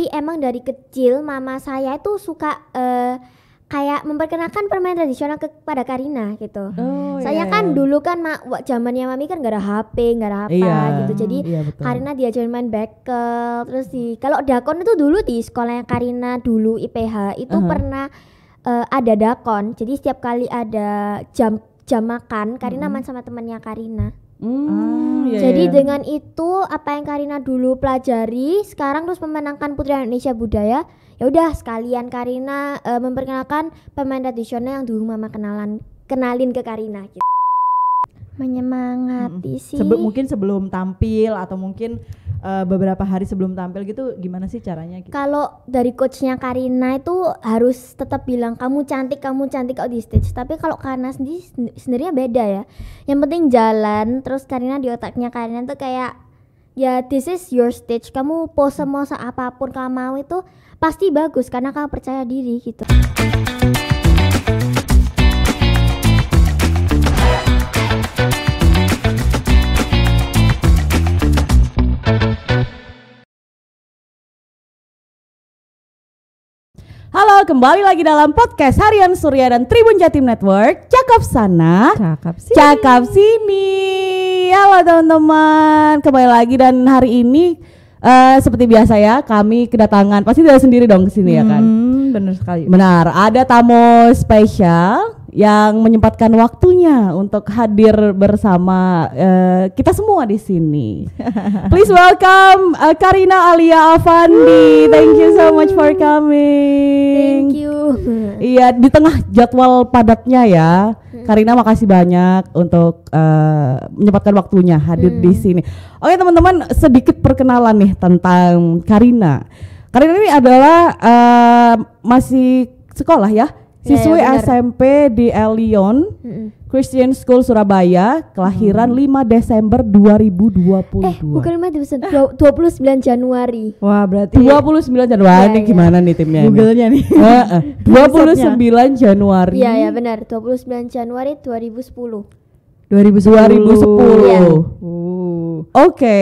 Tapi emang dari kecil mama saya itu suka kayak memperkenalkan permainan tradisional kepada Karina gitu. Soalnya kan dulu kan zamannya mami kan nggak ada HP, nggak ada apa gitu. Jadi Karina diajarin main bekel. Terus kalau dakon itu dulu di sekolahnya Karina dulu IPH itu pernah ada dakon. Jadi setiap kali ada jam makan, Karina main sama temannya Karina. Jadi dengan itu apa yang Karina dulu pelajari sekarang terus memenangkan Putri Indonesia Budaya. Ya udah sekalian Karina memperkenalkan pemain tradisional yang dulu mama kenalin ke Karina gitu. Menyemangati sih. Mungkin sebelum tampil atau mungkin beberapa hari sebelum tampil gitu gimana sih caranya gitu? Kalau dari coachnya Karina itu harus tetap bilang kamu cantik kalau di stage. Tapi kalau Karina sendiri sebenarnya beda ya. Yang penting jalan. Terus Karina di otaknya Karina tuh kayak ya this is your stage. Kamu pose apapun kamu mau itu pasti bagus karena kamu percaya diri gitu. Halo, kembali lagi dalam podcast Harian Surya dan Tribun Jatim Network. Cakap sana, cakap sini. Halo teman-teman, kembali lagi dan hari ini seperti biasa ya, kami kedatangan, pasti tidak sendiri dong ke sini ya kan? Benar sekali. Benar, ada tamu spesial yang menyempatkan waktunya untuk hadir bersama kita semua di sini. Please welcome Karina Alia Afandi. Thank you so much for coming. Thank you. Iya, di tengah jadwal padatnya ya. Karina makasih banyak untuk menyempatkan waktunya hadir di sini. Oke teman-teman, sedikit perkenalan nih tentang Karina. Karina ini adalah masih sekolah ya? Siswi SMP di Elion Christian School Surabaya, kelahiran 5 Desember 2022. Bukan 5 Desember, 29 Januari. Wah, berarti 29 Januari gimana nih timnya? Google-nya nih. 29 Januari. Iya benar, 29 Januari 2010. 2010. Iya. Oke.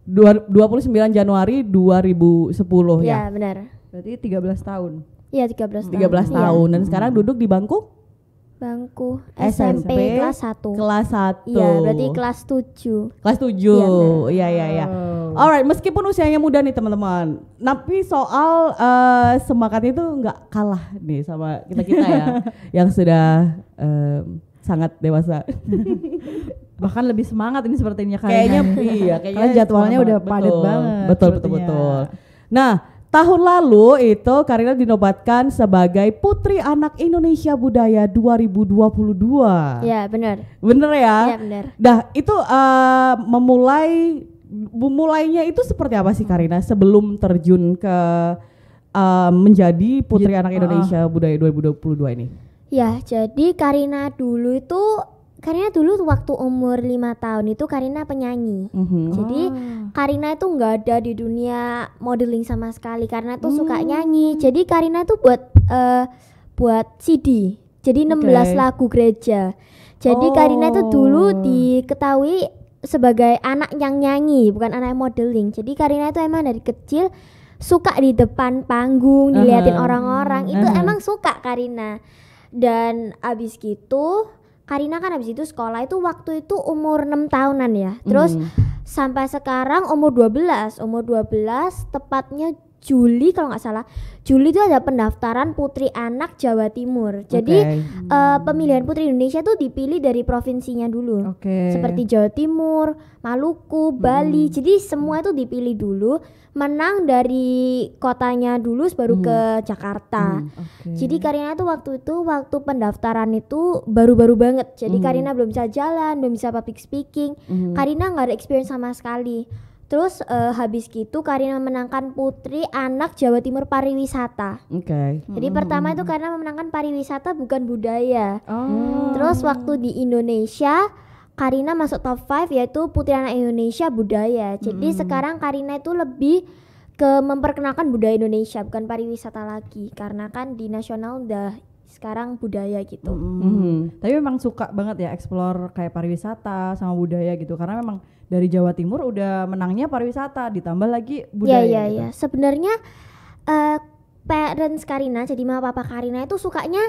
29 Januari 2010 ya. Iya benar. Berarti 13 tahun. Iya 13 tahun dan sekarang duduk di bangku SMP kelas 1. Kelas 1. Iya, berarti kelas 7. Kelas 7. Iya. Alright, meskipun usianya muda nih teman-teman, tapi soal semangatnya itu nggak kalah nih sama kita ya yang sudah sangat dewasa. Bahkan lebih semangat ini sepertinya kayaknya. Karena jadwalnya udah padat banget. Betul. Nah, tahun lalu itu Karina dinobatkan sebagai Putri Anak Indonesia Budaya 2022. Iya benar. Bener ya? Iya benar. Dah itu mulainya itu seperti apa sih Karina sebelum terjun ke menjadi Putri Anak Indonesia Budaya 2022 ini? Ya jadi Karina dulu waktu umur 5 tahun itu Karina penyanyi. Jadi Karina itu nggak ada di dunia modeling sama sekali karena tuh suka nyanyi. Jadi Karina tuh buat CD. Jadi 16 lagu gereja. Jadi Karina itu dulu diketahui sebagai anak yang nyanyi, bukan anak yang modeling. Jadi Karina itu emang dari kecil suka di depan panggung, diliatin orang-orang. Itu emang suka Karina. Dan abis gitu Karina kan habis itu sekolah itu waktu itu umur 6 tahunan ya. Terus sampai sekarang umur 12 tepatnya Juli kalau nggak salah. Juli itu ada pendaftaran Putri Anak Jawa Timur. Jadi pemilihan Putri Indonesia tuh dipilih dari provinsinya dulu. Seperti Jawa Timur, Maluku, Bali. Jadi semua itu dipilih dulu. Menang dari kotanya dulu baru ke Jakarta. Jadi Karina tuh waktu pendaftaran itu baru-baru banget. Jadi Karina belum bisa jalan, belum bisa public speaking. Karina nggak ada experience sama sekali. Terus habis gitu Karina memenangkan Putri Anak Jawa Timur Pariwisata. Jadi pertama itu karena memenangkan pariwisata bukan budaya. Terus waktu di Indonesia Karina masuk top 5 yaitu Putri Anak Indonesia Budaya. Jadi sekarang Karina itu lebih ke memperkenalkan budaya Indonesia bukan pariwisata lagi karena kan di nasional udah sekarang budaya gitu. Tapi memang suka banget ya explore kayak pariwisata sama budaya gitu, karena memang dari Jawa Timur udah menangnya pariwisata, ditambah lagi budaya. Iya. Sebenarnya parents Karina, jadi mama papa Karina itu sukanya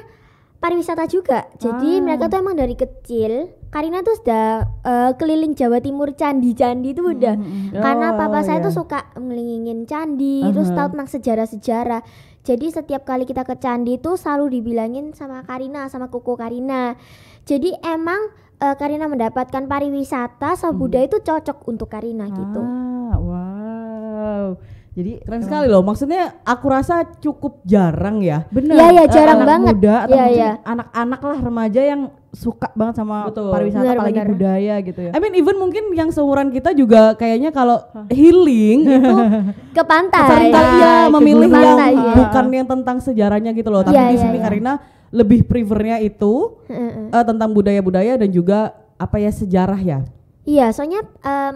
pariwisata juga. Jadi mereka tuh emang dari kecil Karina tuh sudah keliling Jawa Timur, candi-candi itu udah. Karena papa saya tuh suka ngelilingin candi, terus tahu tentang sejarah-sejarah. Jadi setiap kali kita ke candi itu selalu dibilangin sama Karina, sama koko Karina. Jadi emang Karina mendapatkan pariwisata sama budaya itu cocok untuk Karina gitu. Wow. Jadi keren sekali loh. Maksudnya aku rasa cukup jarang ya. Bener. Iya, jarang anak banget. Muda atau Iya, mungkin iya. anak-anak lah, remaja yang suka banget sama Betul. pariwisata, Bener, apalagi bener. budaya gitu ya. I mean even mungkin yang seumuran kita juga kayaknya kalau healing itu Ke pantai. seringkali ya ke memilih gunung. yang Pantai, iya. bukan yang tentang sejarahnya gitu loh. Tapi Iya, di iya, sini iya. Karina lebih prefernya itu tentang budaya-budaya dan juga apa ya, sejarah ya. Iya, soalnya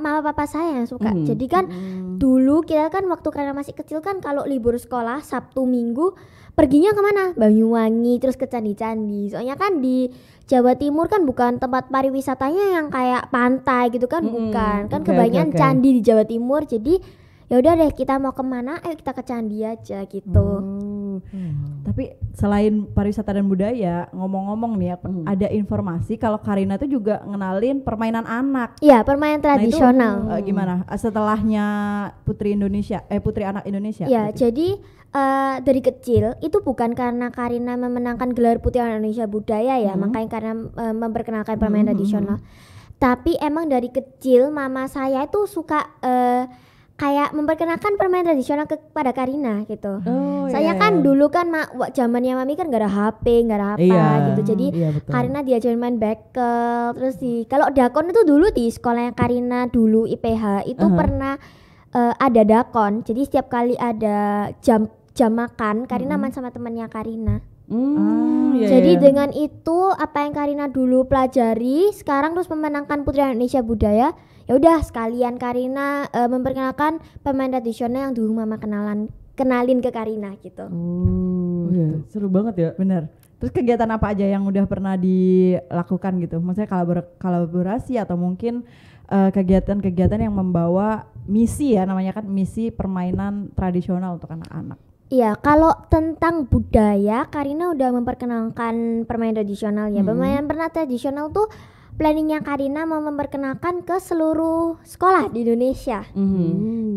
mama papa saya yang suka. Jadi kan dulu kita kan waktu karena masih kecil kan kalau libur sekolah Sabtu Minggu perginya kemana? Banyuwangi, terus ke candi-candi. Soalnya kan di Jawa Timur kan bukan tempat pariwisatanya yang kayak pantai gitu kan, bukan. Kan Oke, kebanyakan oke. candi di Jawa Timur. Jadi ya udah deh, kita mau kemana? Ayo kita ke candi aja gitu. Tapi selain pariwisata dan budaya, ngomong-ngomong nih, ada informasi kalau Karina tuh juga ngenalin permainan anak. Iya, permainan Nah, itu, tradisional. gimana? Setelahnya Putri Anak Indonesia. Ya, berarti? jadi dari kecil itu bukan karena Karina memenangkan gelar Putri Indonesia Budaya ya, makanya karena memperkenalkan permainan tradisional. Tapi emang dari kecil mama saya itu suka kayak memperkenalkan permainan tradisional kepada Karina gitu. Saya kan dulu kan zamannya mami kan gak ada HP, gak ada apa Iya, gitu. Jadi iya, betul. Karina diajarin main bekel, terus kalau dakon itu dulu di sekolahnya Karina dulu IPH itu pernah ada dakon. Jadi setiap kali ada jam makan, Karina main sama temannya Karina. Iya, Jadi iya. dengan itu apa yang Karina dulu pelajari sekarang terus memenangkan Putri Indonesia Budaya, ya udah sekalian Karina memperkenalkan pemain tradisional yang dulu mama kenalin ke Karina gitu. Iya, seru banget ya. Bener. Terus kegiatan apa aja yang udah pernah dilakukan gitu? Maksudnya kolaborasi atau mungkin kegiatan-kegiatan yang membawa misi ya, namanya kan misi permainan tradisional untuk anak-anak. Iya, kalau tentang budaya, Karina udah memperkenalkan permainan tradisional ya. Permainan tradisional tuh planningnya Karina mau memperkenalkan ke seluruh sekolah di Indonesia.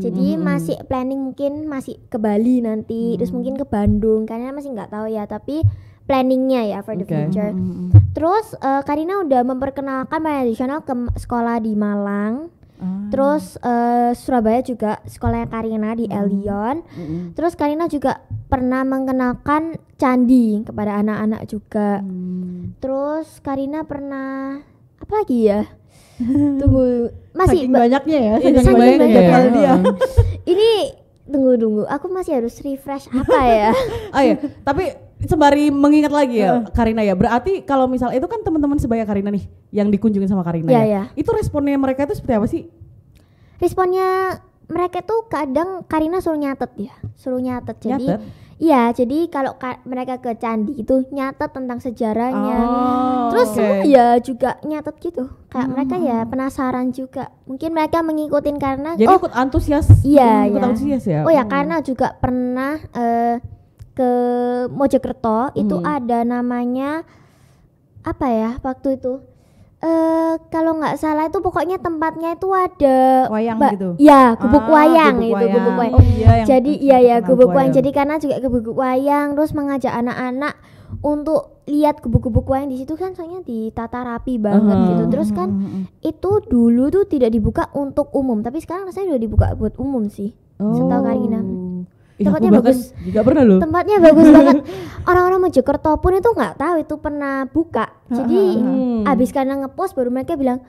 Jadi masih planning mungkin masih ke Bali nanti, terus mungkin ke Bandung. Karina masih nggak tahu ya, tapi planningnya ya for the future. Terus Karina udah memperkenalkan permainan tradisional ke sekolah di Malang. Terus Surabaya juga sekolahnya Karina di Elion. Terus Karina juga pernah mengenalkan candi kepada anak-anak juga. Terus Karina pernah apa lagi ya? Tunggu, masih Saking banyaknya ya, Saking saking banyaknya jadwal ya. dia. Ini tunggu, aku masih harus refresh apa ya? Oh iya, tapi sembari mengingat lagi ya Karina ya. Berarti kalau misal itu kan teman-teman sebaya Karina nih yang dikunjungin sama Karina Iya, ya. iya. Itu responnya mereka itu seperti apa sih? Responnya mereka tuh kadang Karina suruh nyatet ya, Jadi Nyatet? iya, jadi kalau mereka ke candi itu nyatet tentang sejarahnya. Terus oke. semua ya juga nyatet gitu. Kayak mereka ya penasaran juga. Mungkin mereka mengikutin karena Jadi ikut antusias. iya, ikut iya. antusias ya. Oh ya, karena juga pernah ke Mojokerto itu ada namanya apa ya waktu itu? Kalau nggak salah itu pokoknya tempatnya itu ada Wayang gitu? Ya, gubuk wayang Gubuk itu, wayang. gubuk wayang. Oh iya, yang Jadi terkenal iya gubuk wayang. wayang. Jadi karena juga ke gubuk wayang terus mengajak anak-anak untuk lihat gubuk-gubuk wayang di situ kan soalnya ditata rapi banget gitu. Terus kan itu dulu tuh tidak dibuka untuk umum, tapi sekarang rasanya udah dibuka buat umum sih. Setahu Karina. Tempatnya bagus. Juga pernah loh. Tempatnya bagus banget. Orang-orang Mojokerto pun itu nggak tahu itu pernah buka. Jadi abis karena ngepost baru mereka bilang,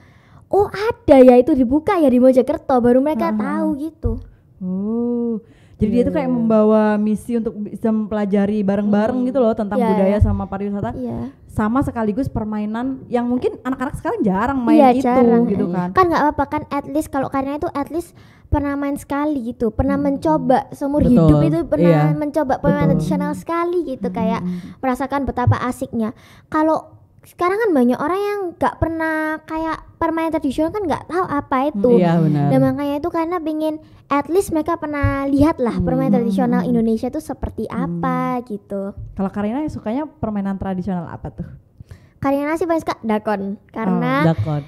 oh ada ya itu dibuka ya di Mojokerto. Baru mereka tahu gitu. Oh, jadi dia tuh kayak membawa misi untuk bisa mempelajari bareng-bareng gitu loh tentang Iya, budaya iya. sama pariwisata. Iya. sama sekaligus permainan yang mungkin anak-anak sekarang jarang main itu jarang. gitu kan. Kan nggak apa-apa kan, at least kalau Karina itu at least pernah main sekali gitu, pernah mencoba seumur hidup itu pernah mencoba permainan tradisional sekali gitu, kayak merasakan betapa asiknya. Kalau sekarang kan banyak orang yang nggak pernah kayak permainan tradisional kan nggak tahu apa itu. Dan makanya itu karena pengen at least mereka pernah lihat lah permainan tradisional Indonesia itu seperti apa gitu. Kalau Karina sukanya permainan tradisional apa tuh? Karina sih paling suka dakon karena dakon,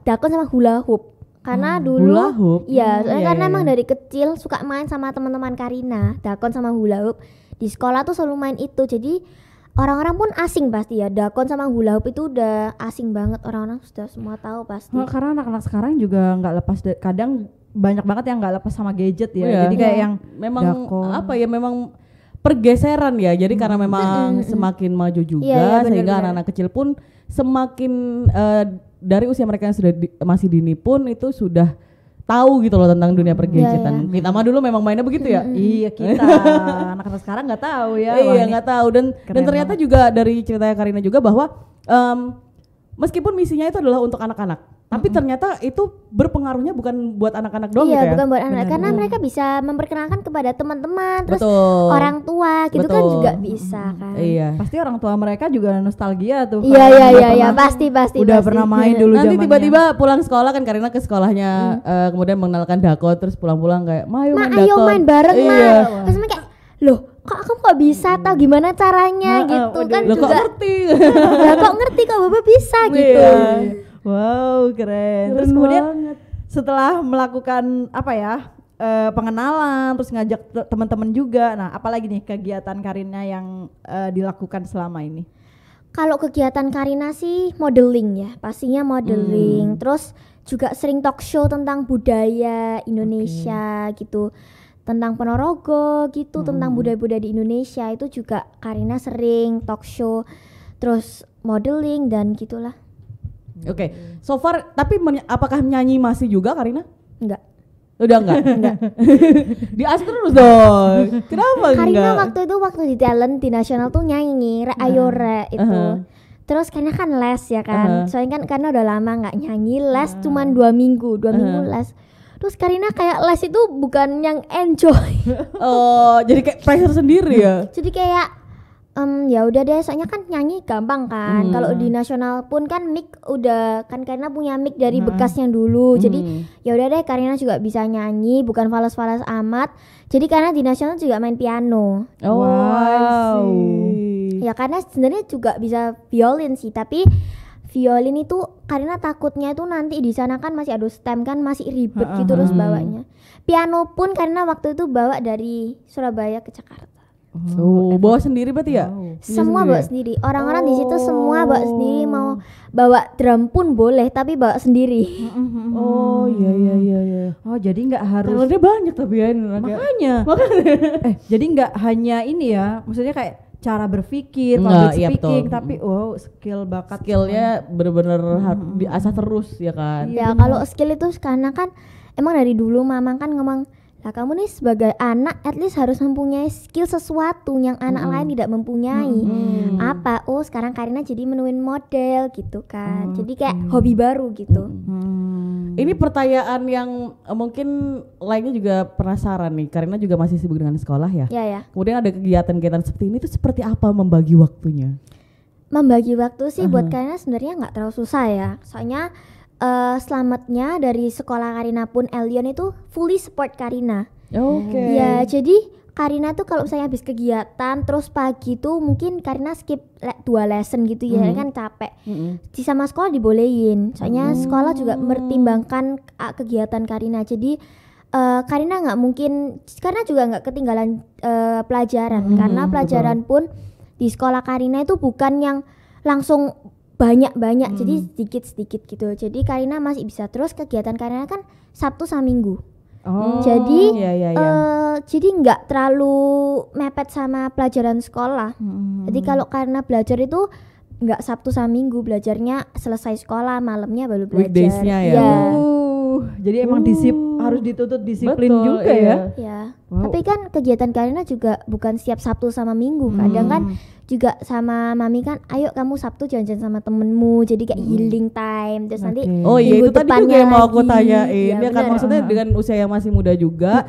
dakon sama hula hoop. Karena dulu hula hoop. Karena emang dari kecil suka main sama teman-teman Karina, dakon sama hula hoop. Di sekolah tuh selalu main itu. Jadi orang-orang pun asing pasti ya, dakon sama hula hoop itu udah asing banget, orang-orang sudah semua tahu pasti. Karena anak-anak sekarang juga nggak lepas kadang banyak banget yang nggak lepas sama gadget ya. Jadi kayak yang memang dakon. Memang pergeseran ya. Jadi karena memang semakin maju juga sehingga anak-anak kecil pun semakin dari usia mereka yang sudah masih dini pun itu sudah tahu gitu loh tentang dunia pergadgetan. Kita mah dulu memang mainnya begitu ya. Iya kita anak-anak sekarang nggak tahu ya. Iya nggak tahu dan ternyata juga dari ceritanya Karina juga bahwa meskipun misinya itu adalah untuk anak-anak, tapi ternyata itu berpengaruhnya bukan buat anak-anak doang gitu ya. Iya bukan buat anak, karena mereka bisa memperkenalkan kepada teman-teman, terus orang tua gitu kan juga bisa kan. Iya. Pasti orang tua mereka juga nostalgia tuh. Iya pasti. Udah pernah main dulu nanti zamannya. tiba-tiba pulang sekolah kan Karina ke sekolahnya kemudian mengenalkan dakon, terus pulang-pulang kayak ayo main bareng terus mereka kayak loh kok aku kok bisa tahu gimana caranya gitu kan loh, juga kok ngerti kok ngerti kok bapak bisa gitu. Wow keren. Terus kemudian setelah melakukan pengenalan, terus ngajak teman-teman juga. Nah, apalagi nih kegiatan Karina yang dilakukan selama ini? Kalau kegiatan Karina sih modeling ya, pastinya modeling. Terus juga sering talk show tentang budaya Indonesia gitu, tentang Ponorogo gitu, tentang budaya-budaya di Indonesia itu juga Karina sering talk show, terus modeling dan gitulah. Oke, so far tapi apakah nyanyi masih juga Karina? Enggak. Udah enggak? Dias terus dong. Kenapa Karina enggak? waktu di talent di nasional tuh nyanyi Ayo Re itu. Terus karena kan les ya kan. Soalnya kan karena udah lama nggak nyanyi, les cuman 2 minggu les. Terus Karina kayak les itu bukan yang enjoy. Oh, jadi kayak pressure sendiri ya. Jadi kayak ya udah deh, soalnya kan nyanyi gampang kan. Kalau di nasional pun kan mic udah kan Karina punya mic dari bekasnya dulu. Jadi ya udah deh Karina juga bisa nyanyi, bukan fals-fals amat. Jadi karena di nasional juga main piano. Oh, wow. Ya karena sebenarnya juga bisa violin sih, tapi violin itu Karina takutnya itu nanti di sana kan masih ada stem kan, masih ribet gitu terus bawanya. Piano pun Karina waktu itu bawa dari Surabaya ke Jakarta. Bawa sendiri berarti ya? Semua bawa sendiri. Orang-orang di situ semua bawa sendiri, mau bawa drum pun boleh tapi bawa sendiri. Oh iya. Oh jadi nggak harus. Talentnya banyak tapi ya. Makanya. Jadi nggak hanya ini ya, maksudnya kayak cara berpikir, public speaking, tapi skill bakat skillnya bener-bener diasah terus ya kan. Ya kalau skill itu karena kan emang dari dulu mama kan ngomong, lah kamu nih sebagai anak at least harus mempunyai skill sesuatu yang anak lain tidak mempunyai. Apa? Oh sekarang Karina jadi menuin model gitu kan. Jadi kayak hobi baru gitu. Ini pertanyaan yang mungkin lainnya juga penasaran nih. Karina juga masih sibuk dengan sekolah ya. Ya. Kemudian ada kegiatan-kegiatan seperti ini tuh seperti apa membagi waktunya? Membagi waktu sih buat Karina sebenarnya nggak terlalu susah ya. Soalnya selamatnya dari sekolah Karina pun Elion itu fully support Karina. Oke. Ya jadi Karina tuh kalau misalnya habis kegiatan terus pagi tuh mungkin Karina skip 2 lesson gitu ya kan capek. Di sama sekolah dibolehin. Soalnya sekolah juga mempertimbangkan kegiatan Karina. Jadi Karina nggak mungkin, karena juga nggak ketinggalan pelajaran karena pelajaran pun di sekolah Karina itu bukan yang langsung banyak jadi sedikit gitu. Jadi Karina masih bisa terus kegiatan Karina kan Sabtu sama Minggu. Jadi jadi nggak terlalu mepet sama pelajaran sekolah. Jadi kalau karena belajar itu nggak Sabtu sama Minggu, belajarnya selesai sekolah malamnya baru belajar. Weekdays-nya ya. Jadi emang harus dituntut disiplin betul, juga ya. Ya. Tapi kan kegiatan Karina juga bukan setiap Sabtu sama Minggu. Kadang kan juga sama Mami kan, ayo kamu Sabtu jalan-jalan sama temenmu, jadi kayak healing time. Terus nanti oh iya, itu tadi juga yang mau aku tanyain. Ya kan, bener. maksudnya dengan usia yang masih muda juga,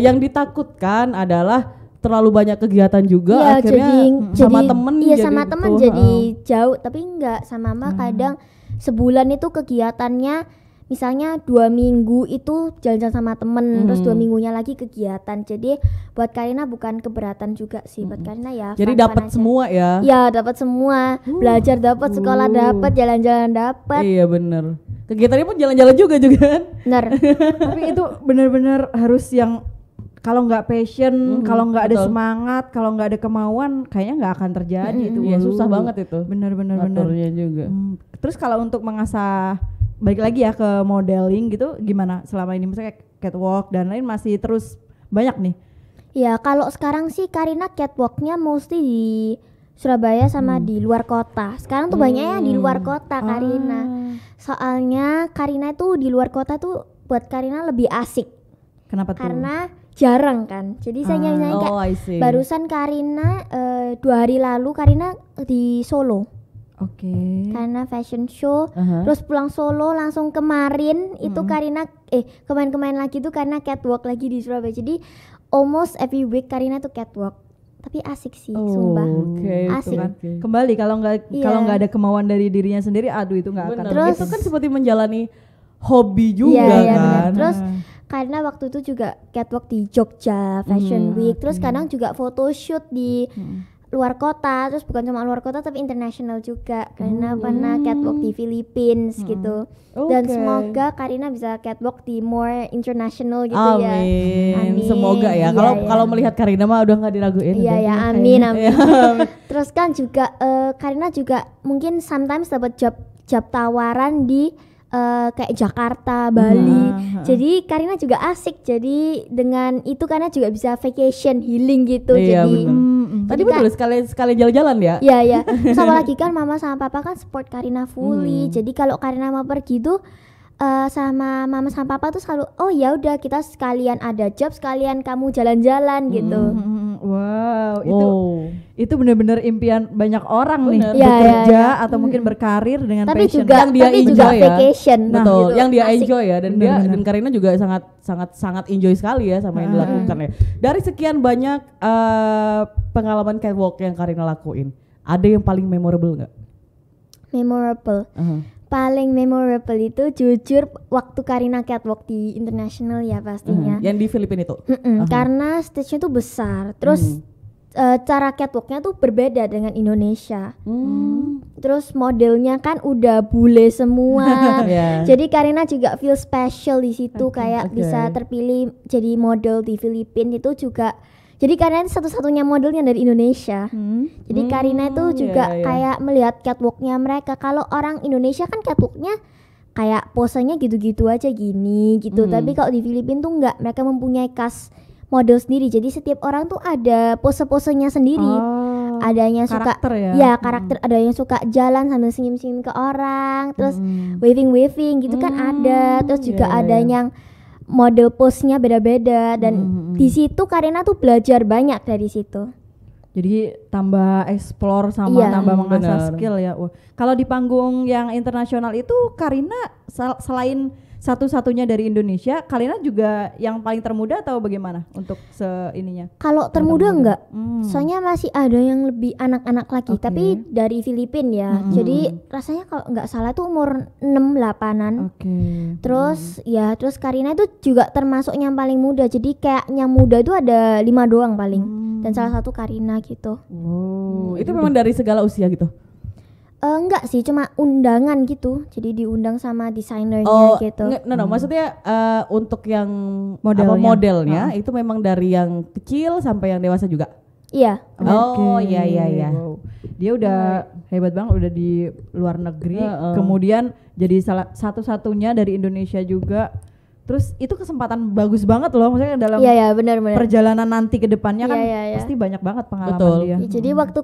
yang ditakutkan adalah terlalu banyak kegiatan juga, ya, akhirnya sama temen iya sama temen gitu. jadi jauh. Tapi enggak, sama Mama kadang sebulan itu kegiatannya misalnya 2 minggu itu jalan-jalan sama temen, terus 2 minggunya lagi kegiatan. Jadi buat Karina bukan keberatan juga sih, buat Karina ya. Jadi dapat semua ya? Ya dapat semua, belajar dapat, sekolah dapat, jalan-jalan dapat. Iya bener. Kegiatannya pun jalan-jalan juga kan? Bener. Tapi itu benar-benar harus yang kalau nggak passion, kalau nggak ada semangat, kalau nggak ada kemauan, kayaknya nggak akan terjadi itu. Iya susah banget itu. Bener-bener. Ngaturnya juga. Terus kalau untuk mengasah balik lagi ya ke modeling gitu, gimana selama ini misalnya catwalk dan lain masih terus banyak nih? Ya kalau sekarang sih Karina catwalknya mostly di Surabaya sama di luar kota. Sekarang tuh banyaknya di luar kota Karina. Soalnya Karina tuh di luar kota tuh buat Karina lebih asik. Kenapa tuh? Karena jarang kan. Jadi saya nyanyi kayak barusan Karina 2 hari lalu Karina di Solo. Oke. Karena fashion show, terus pulang Solo langsung kemarin itu Karina kemarin lagi tuh karena catwalk lagi di Surabaya. Jadi almost every week Karina tuh catwalk. Tapi asik sih, sumpah. Asik. Kan. Kembali kalau nggak ada kemauan dari dirinya sendiri, aduh itu nggak akan. Terus itu kan seperti menjalani hobi juga kan. Terus karena waktu itu juga catwalk di Jogja Fashion Week, terus kadang juga photoshoot di luar kota, terus bukan cuma luar kota tapi internasional juga. Karena pernah catwalk di Philippines gitu. Dan semoga Karina bisa catwalk di more international gitu ya. Amin. Semoga ya. Kalau melihat Karina mah udah nggak diraguin. Iya ya, amin. Terus kan juga Karina juga mungkin sometimes dapat job tawaran di kayak Jakarta, Bali. Jadi Karina juga asik. Jadi dengan itu Karina juga bisa vacation, healing gitu. Iya, jadi tadi betul sekali jalan-jalan ya. Iya. Terus apalagi kan Mama sama Papa kan support Karina fully. Jadi kalau Karina mau pergi tuh sama Mama sama Papa tuh selalu oh ya udah kita sekalian ada job, sekalian kamu jalan-jalan gitu. Wow, itu benar-benar impian banyak orang nih bekerja atau mungkin berkarir dengan tapi passion. Juga, yang dia tapi enjoy juga ya. Vacation. Betul, gitu. yang dia asik. enjoy ya dan dan Karina juga sangat enjoy sekali ya sama yang dilakukan ya. Dari sekian banyak pengalaman catwalk yang Karina lakuin, ada yang paling memorable nggak? Memorable. Paling memorable itu jujur waktu Karina catwalk di international ya pastinya. Yang di Filipina itu. Karena stage-nya tuh besar. Terus cara catwalknya tuh berbeda dengan Indonesia. Terus modelnya kan udah bule semua. Jadi Karina juga feel special di situ kayak bisa terpilih jadi model di Filipina itu juga. Jadi Karina itu satu-satunya modelnya dari Indonesia. Jadi Karina itu juga kayak melihat catwalknya mereka. Kalau orang Indonesia kan catwalknya kayak posenya gitu-gitu aja gini gitu. Tapi kalau di Filipina tuh enggak, mereka mempunyai khas model sendiri. Jadi setiap orang tuh ada pose-posenya sendiri. Ada yang suka karakter, ada yang suka jalan sambil senyum-senyum ke orang, terus waving gitu kan ada. Terus juga ada yang model pose-nya beda-beda dan di situ Karina tuh belajar banyak dari situ. Jadi tambah explore sama tambah mengasah skill ya. Kalau di panggung yang internasional itu Karina selain satu-satunya dari Indonesia, Karina juga yang paling termuda atau bagaimana untuk ininya? Kalau termuda enggak, soalnya masih ada yang lebih anak-anak lagi, tapi dari Filipina ya. Jadi rasanya kalau enggak salah tuh umur 6-8an. Terus terus Karina itu juga termasuk yang paling muda. Jadi kayak yang muda itu ada 5 doang paling. Dan salah satu Karina gitu. Itu memang dari segala usia gitu? Enggak sih, cuma undangan gitu. Jadi diundang sama desainernya gitu. Maksudnya untuk yang modelnya itu memang dari yang kecil sampai yang dewasa juga? Iya. Iya. Wow. Dia udah hebat banget, udah di luar negeri, kemudian jadi salah satu-satunya dari Indonesia juga. Terus itu kesempatan bagus banget loh, maksudnya dalam benar. perjalanan nanti ke depannya kan pasti banyak banget pengalaman dia. Jadi waktu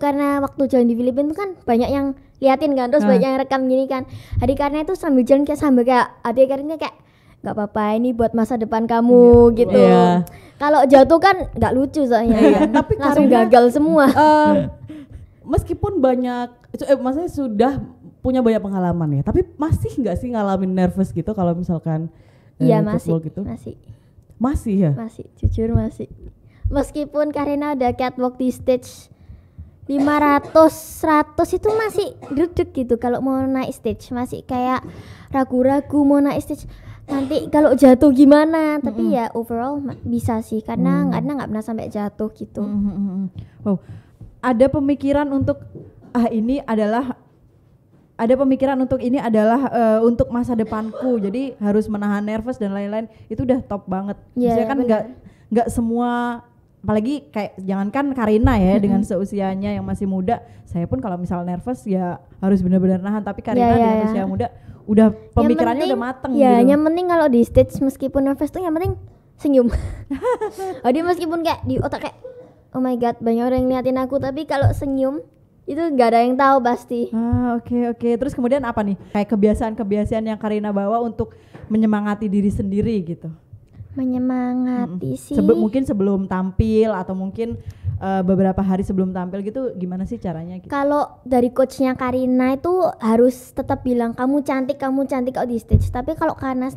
jalan di Filipina itu kan banyak yang liatin kan, terus banyak yang rekam gini kan. Karena itu sambil jalan kayak adik Karina kayak nggak apa-apa ini buat masa depan kamu gitu. Iya. Kalau jatuh kan nggak lucu soalnya. Tapi langsung Karina, gagal semua. Meskipun banyak, maksudnya sudah punya banyak pengalaman ya, tapi masih nggak sih ngalamin nervous gitu kalau misalkan Iya catwalk gitu? Masih ya? Masih, jujur masih. Meskipun Karina udah catwalk di stage 500, 100 itu masih duduk gitu. Kalau mau naik stage masih kayak ragu-ragu mau naik stage. Nanti kalau jatuh gimana? Tapi ya overall bisa sih karena nggak pernah sampai jatuh gitu. Wow. Ada pemikiran untuk ini adalah untuk masa depanku. Jadi harus menahan nervous dan lain-lain. Itu udah top banget. Maksudnya kan nggak semua, apalagi kayak jangankan Karina ya dengan seusianya yang masih muda. Saya pun kalau misal nervous ya harus benar-benar nahan. Tapi Karina dengan usia muda udah pemikirannya udah mateng ya, gitu. Yang penting kalau di stage meskipun nervous tuh yang penting senyum. Dia meskipun kayak di otak kayak oh my god banyak orang yang ngeliatin aku, tapi kalau senyum itu nggak ada yang tahu pasti. Oke. Terus kemudian apa nih kayak kebiasaan yang Karina bawa untuk menyemangati diri sendiri gitu? Menyemangati sih. Mungkin sebelum tampil atau mungkin beberapa hari sebelum tampil gitu, gimana sih caranya gitu? Kalau dari coachnya Karina itu harus tetap bilang kamu cantik kalau di stage. Tapi kalau Karina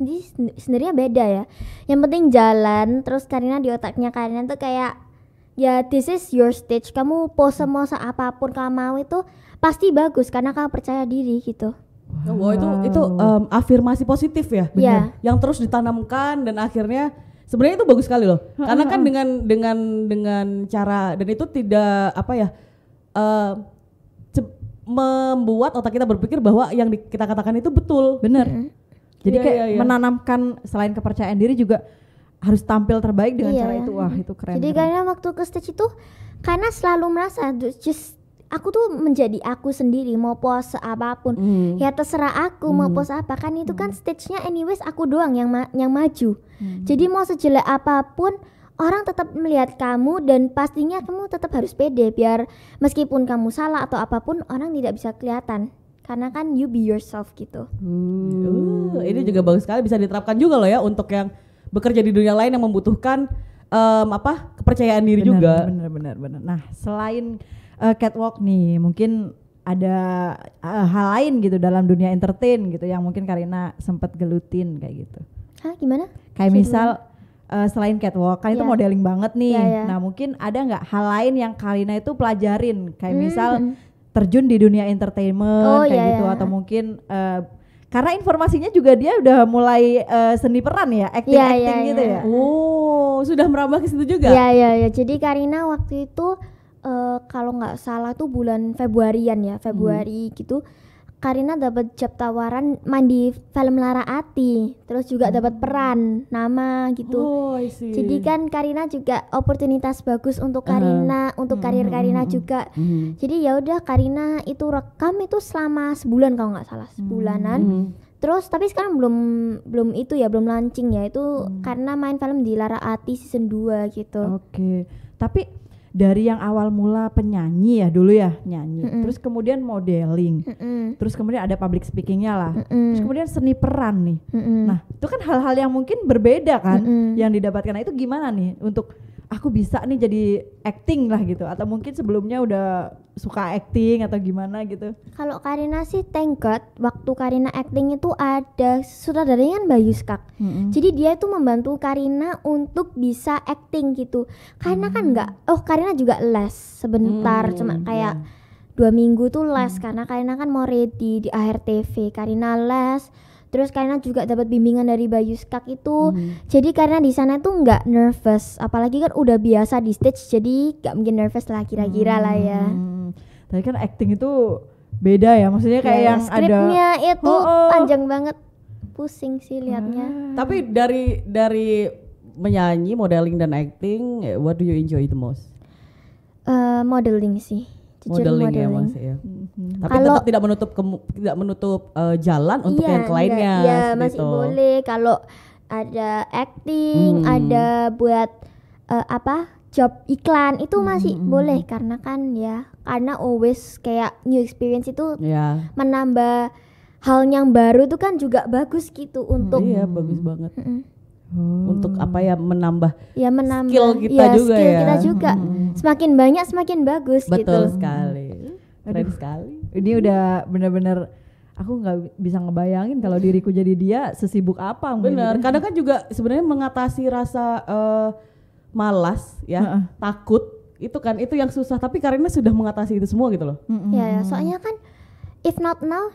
sendirinya beda ya. Yang penting jalan. Terus Karina di otaknya Karina tuh kayak ya this is your stage. Kamu pose apapun kamu mau itu pasti bagus karena kamu percaya diri gitu. Wow, itu afirmasi positif ya, benar. Yang terus ditanamkan dan akhirnya sebenarnya itu bagus sekali loh. Karena kan dengan cara dan itu tidak membuat otak kita berpikir bahwa yang kita katakan itu betul. Benar. Jadi kayak menanamkan selain kepercayaan diri juga harus tampil terbaik dengan cara itu. Wah, itu keren. Jadi karena waktu ke stage itu karena selalu merasa aku tuh menjadi aku sendiri, mau pose apapun ya terserah aku mau pose apa, kan itu kan stage-nya anyways aku doang yang maju. Jadi mau sejelek apapun orang tetap melihat kamu dan pastinya kamu tetap harus pede biar meskipun kamu salah atau apapun orang tidak bisa kelihatan karena kan you be yourself gitu. Ini juga bagus sekali, bisa diterapkan juga loh ya untuk yang bekerja di dunia lain yang membutuhkan kepercayaan diri juga. Benar. Nah, selain catwalk nih, mungkin ada hal lain gitu dalam dunia entertain gitu yang mungkin Karina sempat gelutin kayak gitu. Gimana? Kayak misal selain catwalk, kan itu modeling banget nih. Nah, mungkin ada nggak hal lain yang Karina itu pelajarin? Kayak misal terjun di dunia entertainment kayak gitu atau mungkin karena informasinya juga dia udah mulai seni peran ya, acting gitu ya. Oh, sudah merambah ke situ juga. Iya. Jadi Karina waktu itu kalau nggak salah tuh bulan Februari gitu, Karina dapat job tawaran main di film Lara Ati, terus juga dapat peran nama gitu. Jadi kan Karina juga oportunitas bagus untuk Karina, untuk karir Karina juga. Jadi ya udah Karina itu rekam itu selama sebulan kalau nggak salah, sebulanan. Terus tapi sekarang belum launching ya itu karena main film di Lara Ati season 2 gitu. Oke. Tapi dari yang awal mula penyanyi ya dulu ya, nyanyi, terus kemudian modeling, terus kemudian ada public speakingnya lah, terus kemudian seni peran nih. Nah itu kan hal-hal yang mungkin berbeda kan yang didapatkan. Nah itu gimana nih untuk aku bisa nih jadi acting lah gitu, atau mungkin sebelumnya udah suka acting atau gimana gitu? Kalau Karina sih thank God waktu Karina acting itu ada sutradaranya kan Bayu Skak. Jadi dia itu membantu Karina untuk bisa acting gitu. Karena kan Karina juga les sebentar cuma kayak 2 minggu tuh les karena Karina kan mau ready di ARTV. Karina les. Terus Karina juga dapat bimbingan dari Bayu Skak itu. Jadi karena di sana tuh nggak nervous, apalagi kan udah biasa di stage, jadi nggak mungkin nervous lah kira-kira lah ya. Tapi kan acting itu beda ya, maksudnya kayak yang skripnya itu panjang banget, pusing sih liatnya. Tapi dari menyanyi, modeling dan acting, what do you enjoy the most? Modeling sih. Modeling ya masih ya. Tapi tetap tidak menutup jalan untuk yang lainnya. Ya masih boleh kalau ada acting, ada buat job iklan itu masih boleh karena kan ya karena always kayak new experience itu menambah hal yang baru itu kan juga bagus gitu untuk Iya, bagus banget. Untuk apa ya, menambah skill kita ya, juga skill ya. kita juga. Semakin banyak semakin bagus gitu. Betul sekali. Keren sekali. Ini udah bener-bener aku nggak bisa ngebayangin kalau diriku jadi dia sesibuk apa. Bener. Kadang kan juga sebenarnya mengatasi rasa malas ya, takut itu kan itu yang susah. Tapi Karina sudah mengatasi itu semua gitu loh. Ya, soalnya kan if not now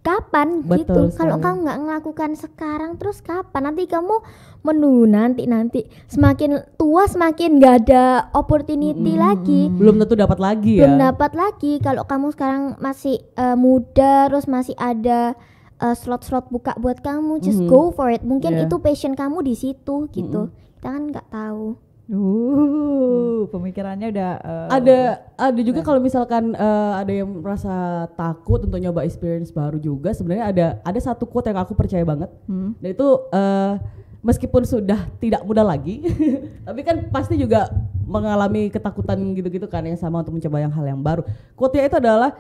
kapan Betul gitu. Kalau kamu nggak ngelakukan sekarang terus kapan? Nanti kamu menunggu nanti semakin tua semakin nggak ada opportunity lagi. Belum tentu dapat lagi Belum ya. dapat lagi. Kalau kamu sekarang masih muda terus masih ada slot-slot buka buat kamu, just go for it. Mungkin itu passion kamu di situ gitu. Kita kan nggak tahu. Pemikirannya udah Ada juga kalau misalkan ada yang merasa takut untuk nyoba experience baru juga, sebenarnya ada satu quote yang aku percaya banget. Dan itu meskipun sudah tidak muda lagi tapi kan pasti juga mengalami ketakutan gitu-gitu kan yang sama untuk mencoba hal yang baru. Quote-nya itu adalah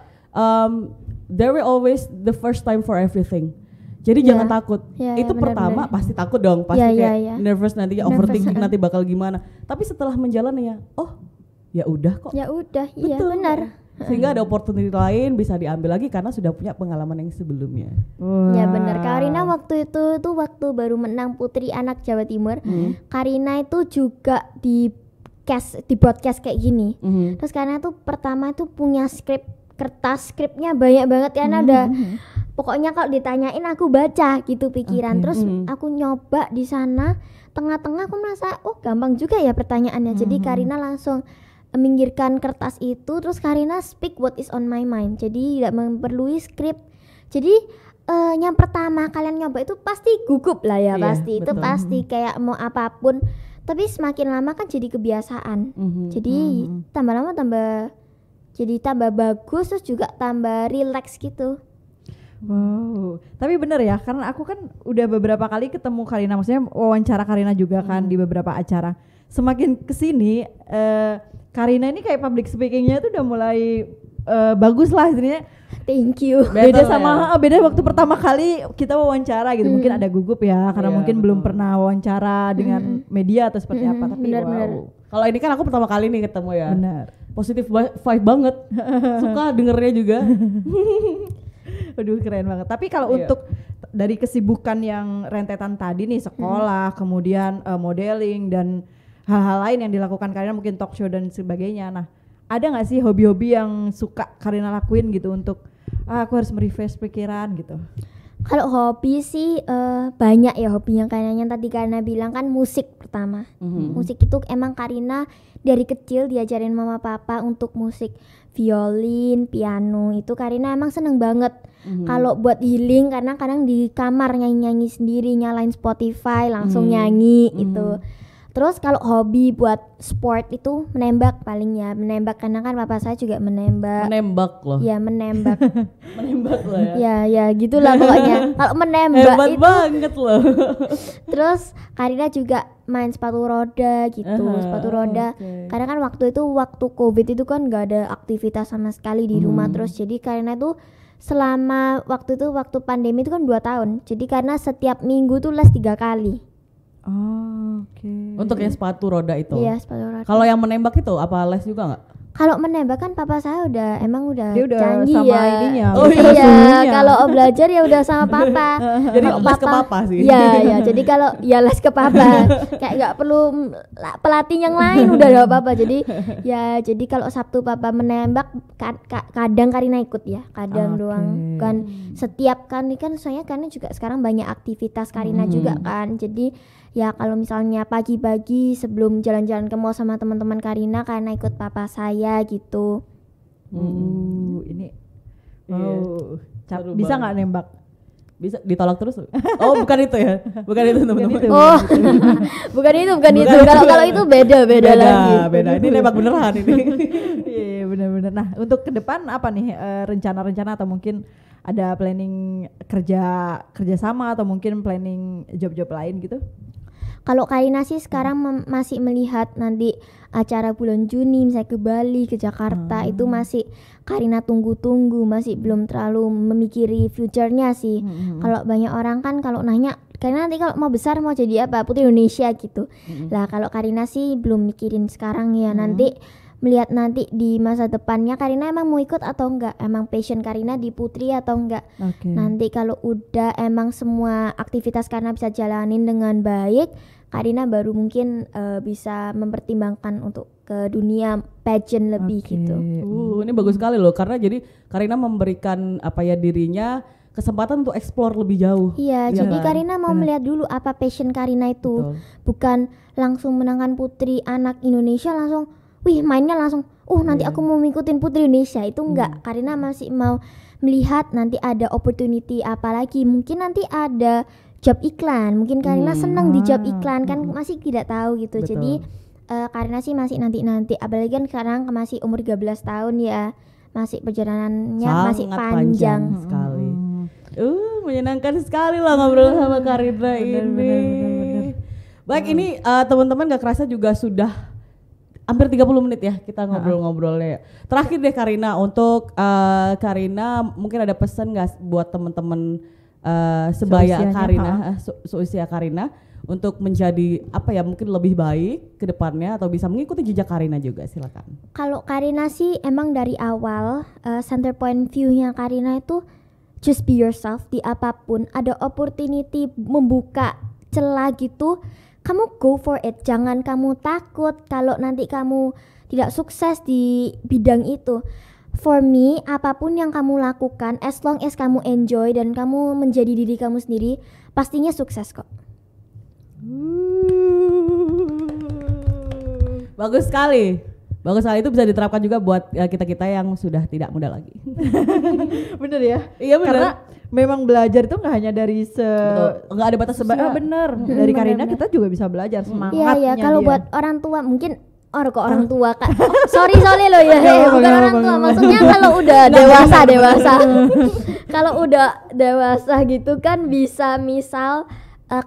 there will always the first time for everything. Jadi jangan takut. Itu pertama pasti takut dong, pasti kayak nervous nanti, overthinking nanti bakal gimana. Tapi setelah menjalani ya, oh ya udah kok. Ya udah, iya benar. Sehingga ada opportunity lain bisa diambil lagi karena sudah punya pengalaman yang sebelumnya. Ya benar. Karina waktu itu tuh waktu baru menang Putri Anak Jawa Timur, Karina itu juga di broadcast kayak gini. Terus Karina tuh pertama tuh punya skripnya banyak banget ya, udah pokoknya kalau ditanyain aku baca gitu pikiran. Terus aku nyoba di sana tengah-tengah aku merasa gampang juga ya pertanyaannya. Jadi Karina langsung minggirkan kertas itu, terus Karina speak what is on my mind. Jadi tidak memerlui skrip. Jadi yang pertama kalian nyoba itu pasti gugup lah ya, pasti itu pasti kayak mau apapun. Tapi semakin lama kan jadi kebiasaan. Jadi tambah lama tambah bagus, terus juga tambah relax gitu. Wow, tapi bener ya, karena aku kan udah beberapa kali ketemu Karina, maksudnya wawancara Karina juga kan di beberapa acara. Semakin kesini Karina ini kayak public speakingnya tuh udah mulai bagus lah istilahnya. Thank you. Beda sama beda waktu pertama kali kita wawancara gitu. Mungkin ada gugup ya karena mungkin belum pernah wawancara dengan media atau seperti apa. Tapi bener. Kalau ini kan aku pertama kali nih ketemu ya. Benar. Positif vibe banget. Suka dengernya juga. Aduh keren banget. Tapi kalau untuk dari kesibukan yang rentetan tadi nih, sekolah, kemudian modeling dan hal-hal lain yang dilakukan Karina, mungkin talk show dan sebagainya. Nah, ada nggak sih hobi-hobi yang suka Karina lakuin gitu untuk aku harus merefresh pikiran gitu? Kalau hobi sih banyak ya hobi yang kayaknya tadi Karina bilang kan musik pertama. Musik itu emang Karina dari kecil diajarin mama papa untuk musik, violin, piano itu Karina emang seneng banget. Kalau buat healing karena kadang di kamar nyanyi-nyanyi sendiri, nyalain Spotify langsung nyanyi gitu. Terus kalau hobi buat sport itu menembak paling ya, menembak karena kan papa saya juga menembak. Menembak loh. Ya menembak. Menembak loh ya. Ya gitulah pokoknya. Kalau menembak hebat itu banget loh. Terus Karina juga main sepatu roda gitu, sepatu roda. Karena kan waktu Covid itu kan nggak ada aktivitas sama sekali di rumah terus. Jadi Karina tuh selama waktu pandemi itu kan 2 tahun. Jadi karena setiap minggu tuh les 3 kali. Untuk yang sepatu roda itu. Iya, sepatu roda. Kalau yang menembak itu apa les juga nggak? Kalau menembak kan papa saya udah dia udah canggih sama ya. ininya. Iya, kalau belajar ya udah sama papa. Jadi les ke papa sih. Iya, jadi kalau ya les ke papa. Kayak nggak perlu pelatih yang lain, udah ada papa. Jadi kalau Sabtu papa menembak kadang Karina ikut ya, kadang doang. Kan setiap kan soalnya Karina juga sekarang banyak aktivitas Karina juga kan. Jadi ya kalau misalnya pagi-pagi sebelum jalan-jalan ke mall sama teman-teman Karina karena ikut papa saya gitu. Ini bisa nggak nembak? Bisa ditolak terus? Oh bukan itu ya, bukan itu teman-teman. Oh bukan itu. Kalau itu beda lagi. Beda. Ini nembak beneran ini. Iya benar-benar. Nah untuk ke depan apa nih rencana-rencana atau mungkin ada planning kerja sama atau mungkin planning job-job lain gitu? Kalau Karina sih sekarang masih melihat nanti acara bulan Juni misalnya ke Bali, ke Jakarta itu masih Karina tunggu-tunggu, masih belum terlalu memikiri future-nya sih. Kalau banyak orang kan kalau nanya Karina nanti kalau mau besar mau jadi apa? Putri Indonesia gitu. Lah kalau Karina sih belum mikirin sekarang ya, nanti melihat nanti di masa depannya Karina emang mau ikut atau enggak, emang passion Karina di Putri atau enggak. Nanti kalau udah emang semua aktivitas Karina bisa jalanin dengan baik, Karina baru mungkin bisa mempertimbangkan untuk ke dunia pageant lebih gitu. Ini bagus sekali loh, karena jadi Karina memberikan apa ya dirinya kesempatan untuk explore lebih jauh. Iya, jadi kan? Karina mau melihat dulu apa passion Karina itu. Bukan langsung menangkan Putri anak Indonesia langsung mainnya langsung nanti aku mau ngikutin Putri Indonesia, itu enggak. Karina masih mau melihat nanti ada opportunity apa lagi, mungkin nanti ada job iklan, mungkin Karina senang di job iklan kan masih tidak tahu gitu. Betul. Jadi Karina sih masih nanti apalagi kan sekarang masih umur 13 tahun ya, masih perjalanannya sangat masih panjang sekali. Menyenangkan sekali lah ngobrol sama Karina ini. Bener. Baik, ini teman-teman gak kerasa juga sudah hampir 30 menit ya kita ngobrol-ngobrolnya. Terakhir deh Karina, untuk Karina mungkin ada pesan gak buat teman-teman sebaya Karina, seusia Karina untuk menjadi apa ya, mungkin lebih baik ke depannya atau bisa mengikuti jejak Karina juga, silakan. Kalau Karina sih emang dari awal center point view-nya Karina itu just be yourself di apapun. Ada opportunity membuka celah gitu, kamu go for it. Jangan kamu takut kalau nanti kamu tidak sukses di bidang itu. For me, apapun yang kamu lakukan, as long as kamu enjoy dan kamu menjadi diri kamu sendiri, pastinya sukses kok. Bagus sekali. Bagus sekali, itu bisa diterapkan juga buat kita-kita yang sudah tidak muda lagi. Bener ya? Iya bener. Karena memang belajar itu nggak hanya dari nggak ada batas usia. Bener. Dari Karina kita juga bisa belajar semangatnya. Iya, kalau buat orang tua mungkin orang tua kan. Sorry loh ya. Bukan orang tua, maksudnya kalau udah dewasa. Kalau udah dewasa gitu kan bisa misal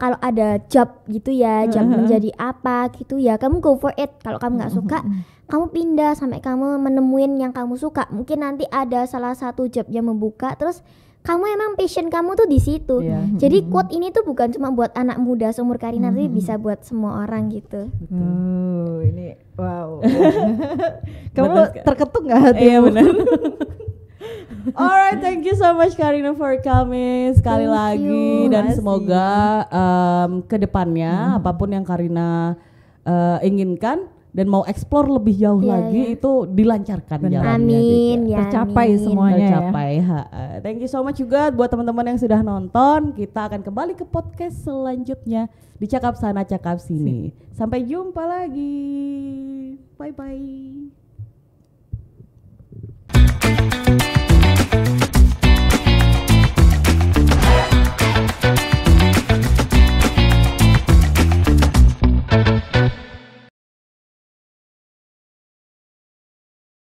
kalau ada job gitu ya, job menjadi apa gitu ya, kamu go for it. Kalau kamu nggak suka, kamu pindah sampai kamu menemuin yang kamu suka. Mungkin nanti ada salah satu job yang membuka, terus kamu emang passion kamu tuh di situ. Jadi quote ini tuh bukan cuma buat anak muda seumur Karina, tapi bisa buat semua orang gitu. Ini wow. Kamu terketuk nggak hati? Iya benar. Alright, thank you so much Karina for coming sekali lagi dan semoga ke depannya apapun yang Karina inginkan dan mau explore lebih jauh lagi itu dilancarkan jalannya. Amin, juga. Ya, tercapai amin. semuanya. Tercapai. Thank you so much juga buat teman-teman yang sudah nonton. Kita akan kembali ke podcast selanjutnya di Cakap Sana Cakap Sini. Sampai jumpa lagi. Bye bye.